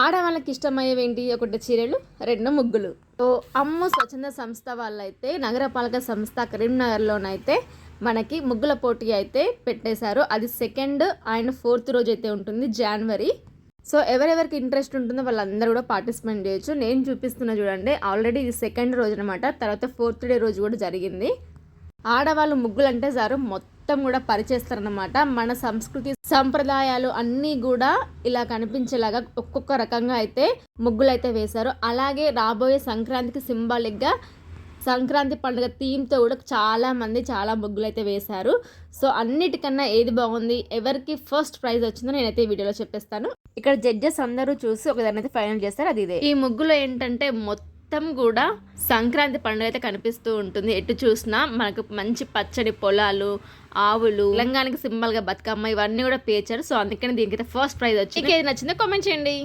ఆడవాళ్ళకి ఇష్టమయ్యేవేంటి? ఒకటి చీరలు, 2 ముగ్గులు. సో అమ్ము స్వచ్ఛంద సంస్థ వాళ్ళైతే నగరపాలక సంస్థ కరీంనగర్లోనైతే మనకి ముగ్గుల పోటీ అయితే పెట్టేశారు. అది 2nd అండ్ 4th రోజు అయితే ఉంటుంది, జనవరి. సో ఎవరెవరికి ఇంట్రెస్ట్ ఉంటుందో వాళ్ళందరూ కూడా పార్టిసిపేట్ చేయొచ్చు. నేను చూపిస్తున్నా చూడండి, ఆల్రెడీ ఇది 2nd రోజు అనమాట. తర్వాత 4th డే రోజు కూడా జరిగింది. ఆడవాళ్ళు ముగ్గులు అంటే సారు మొత్తం కూడా పరిచేస్తారనమాట. మన సంస్కృతి సంప్రదాయాలు అన్నీ కూడా ఇలా కనిపించేలాగా ఒక్కొక్క రకంగా అయితే ముగ్గులు అయితే వేశారు. అలాగే రాబోయే సంక్రాంతికి సింబాలిక్గా సంక్రాంతి పండుగ థీమ్తో కూడా చాలా ముగ్గులు అయితే వేశారు. సో అన్నిటికన్నా ఏది బాగుంది, ఎవరికి ఫస్ట్ ప్రైజ్ వచ్చిందో నేనైతే ఈ వీడియోలో చెప్పేస్తాను. ఇక్కడ జడ్జెస్ అందరూ చూసి ఒకదాన్ని అయితే ఫైనల్ చేస్తారు, అది ఇదే. ఈ ముగ్గులో ఏంటంటే మొత్తం కూడా సంక్రాంతి పండుగ అయితే కనిపిస్తూ ఉంటుంది. ఎటు చూసినా మనకు మంచి పచ్చడి పొలాలు, ఆవులు, తెలంగాణకి సింబల్గా బతుకమ్మ, ఇవన్నీ కూడా పేర్చారు. సో అందుకని దీనికైతే ఫస్ట్ ప్రైజ్ వచ్చింది. మీకు ఏది నచ్చిందో కామెంట్ చేయండి.